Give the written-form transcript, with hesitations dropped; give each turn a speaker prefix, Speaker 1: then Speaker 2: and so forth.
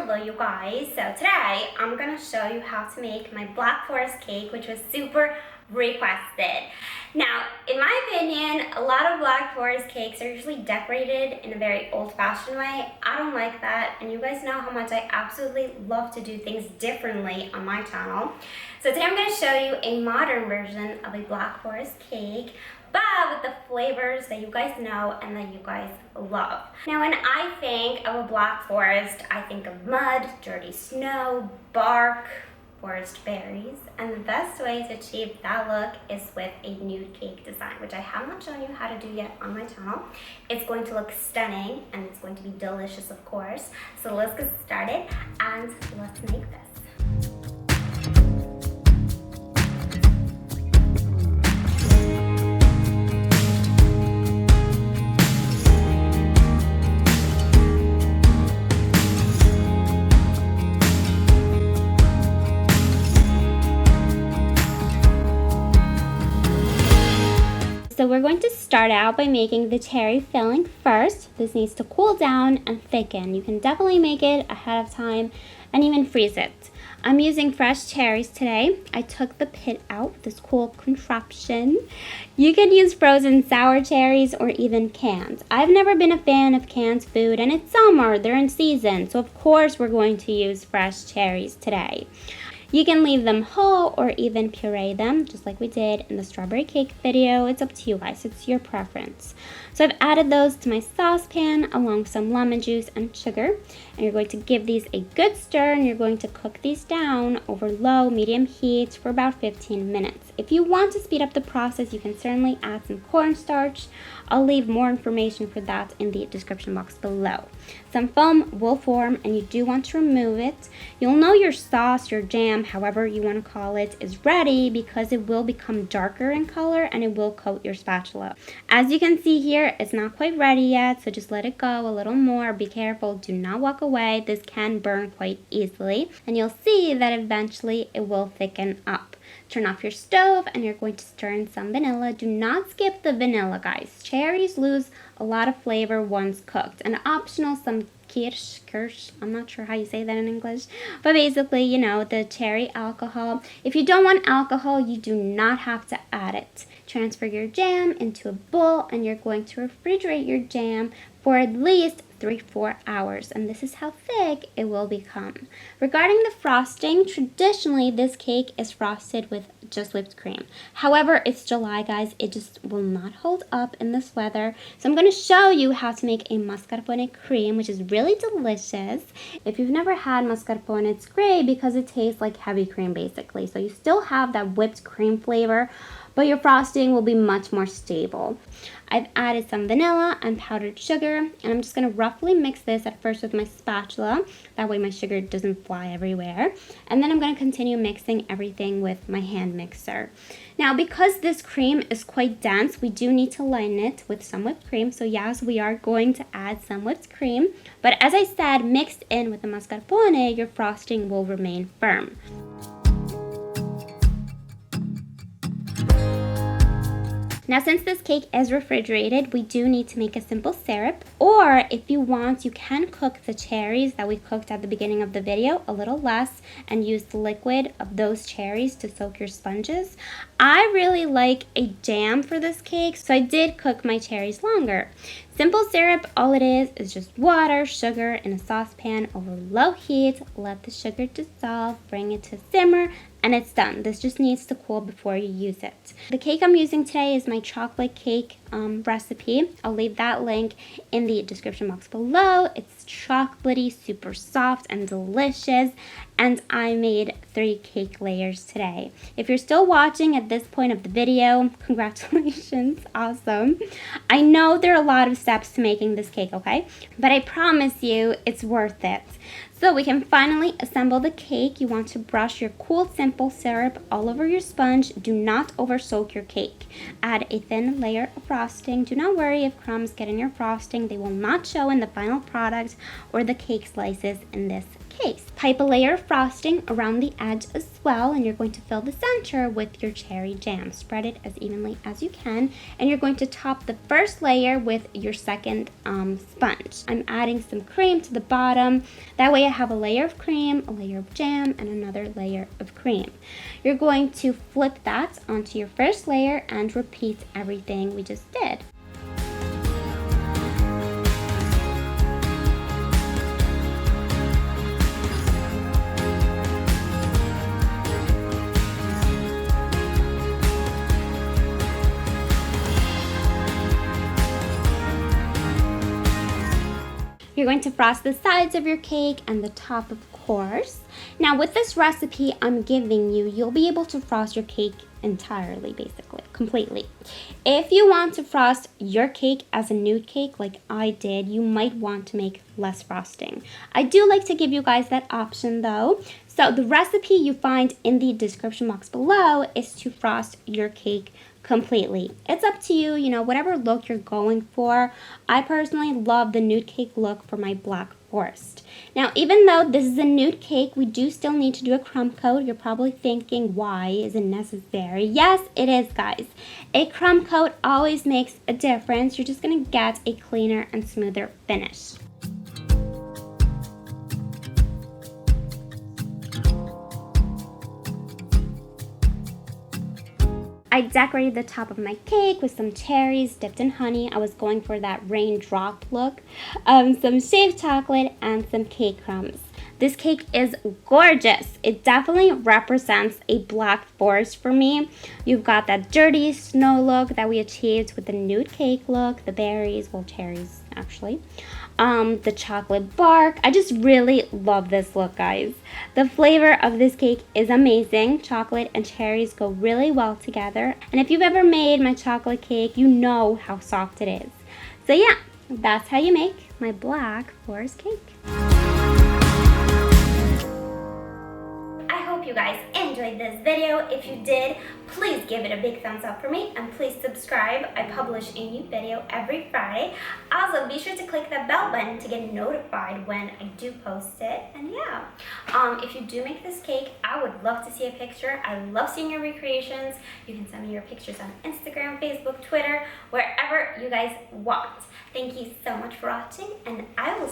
Speaker 1: Hello you guys, so today I'm gonna show you how to make my Black Forest cake, which was super requested. Now, in my opinion, a lot of Black Forest cakes are usually decorated in a very old-fashioned way. I don't like that, and you guys know how much I absolutely love to do things differently on my channel. So today I'm gonna show you a modern version of a Black Forest cake, but with the flavors that you guys know and that you guys love. Now, when I think of a Black Forest, I think of mud, dirty snow, bark, forest berries, and the best way to achieve that look is with a nude cake design, which I have not shown you how to do yet on my channel. It's going to look stunning and it's going to be delicious, of course. So let's get started and let's make this. So we're going to start out by making the cherry filling first. This needs to cool down and thicken. You can definitely make it ahead of time and even freeze it. I'm using fresh cherries today. I took the pit out with this cool contraption. You can use frozen sour cherries or even canned. I've never been a fan of canned food, and it's summer, they're in season, so of course we're going to use fresh cherries today. You can leave them whole or even puree them, just like we did in the strawberry cake video. It's up to you guys, it's your preference. So I've added those to my saucepan along with some lemon juice and sugar. And you're going to give these a good stir, and you're going to cook these down over low, medium heat for about 15 minutes. If you want to speed up the process, you can certainly add some cornstarch. I'll leave more information for that in the description box below. Some foam will form, and you do want to remove it. You'll know your sauce, your jam, however you want to call it, is ready because it will become darker in color and it will coat your spatula. As you can see here, it's not quite ready yet, so just let it go a little more. Be careful, do not walk away. This can burn quite easily, and you'll see that eventually it will thicken up. Turn off your stove, and you're going to stir in some vanilla. Do not skip the vanilla, guys. Cherries lose a lot of flavor once cooked. And optional, some kirsch, I'm not sure how you say that in English, but basically, you know, the cherry alcohol. If you don't want alcohol, you do not have to add it. Transfer your jam into a bowl, and you're going to refrigerate your jam for at least 3-4 hours, and this is how thick it will become. Regarding the frosting, traditionally this cake is frosted with just whipped cream. However, it's July, guys, it just will not hold up in this weather. So I'm going to show you how to make a mascarpone cream, which is really delicious. If you've never had mascarpone, it's great because it tastes like heavy cream basically. So you still have that whipped cream flavor, but your frosting will be much more stable. I've added some vanilla and powdered sugar, and I'm just going to roughly mix this at first with my spatula. That way my sugar doesn't fly everywhere. And then I'm going to continue mixing everything with my hand mixer. Now, because this cream is quite dense, we do need to line it with some whipped cream. So yes, we are going to add some whipped cream. But as I said, mixed in with the mascarpone, your frosting will remain firm. Now, since this cake is refrigerated, we do need to make a simple syrup. Or if you want, you can cook the cherries that we cooked at the beginning of the video a little less and use the liquid of those cherries to soak your sponges. I really like a jam for this cake, so I did cook my cherries longer. Simple syrup, all it is just water, sugar in a saucepan over low heat. Let the sugar dissolve, bring it to simmer, and it's done. This just needs to cool before you use it. The cake I'm using today is my chocolate cake recipe. I'll leave that link in the description box below. It's chocolatey, super soft and delicious, and I made 3 cake layers today. If you're still watching at this point of the video, congratulations, awesome. I know there are a lot of steps to making this cake, okay? But I promise you, it's worth it. So we can finally assemble the cake. You want to brush your cool simple syrup all over your sponge. Do not over soak your cake. Add a thin layer of frosting. Do not worry if crumbs get in your frosting. They will not show in the final product or the cake slices in this case. Pipe a layer of frosting around the edge as well, and you're going to fill the center with your cherry jam. Spread it as evenly as you can, and you're going to top the first layer with your second sponge. I'm adding some cream to the bottom. That way I have a layer of cream, a layer of jam, and another layer of cream. You're going to flip that onto your first layer and repeat everything we just did. You're going to frost the sides of your cake and the top, of course. Now with this recipe I'm giving you, you'll be able to frost your cake entirely, basically, completely. If you want to frost your cake as a nude cake like I did, you might want to make less frosting. I do like to give you guys that option though. So the recipe you find in the description box below is to frost your cake completely. It's up to you, you know, whatever look you're going for. I personally love the nude cake look for my Black Forest. Now, even though this is a nude cake, we do still need to do a crumb coat. You're probably thinking, why is it necessary? Yes, it is, guys. A crumb coat always makes a difference. You're just gonna get a cleaner and smoother finish. I decorated the top of my cake with some cherries dipped in honey. I was going for that raindrop look. Some shaved chocolate and some cake crumbs. This cake is gorgeous. It definitely represents a Black Forest for me. You've got that dirty snow look that we achieved with the nude cake look, the berries, well, cherries actually. The chocolate bark. I just really love this look, guys. The flavor of this cake is amazing. Chocolate and cherries go really well together. And if you've ever made my chocolate cake, you know how soft it is. So yeah, that's how you make my Black Forest cake. You guys enjoyed this video. If you did, please give it a big thumbs up for me and please subscribe. I publish a new video every Friday. Also, be sure to click that bell button to get notified when I do post it. And yeah, if you do make this cake, I would love to see a picture. I love seeing your recreations. You can send me your pictures on Instagram, Facebook, Twitter, wherever you guys want. Thank you so much for watching, and I will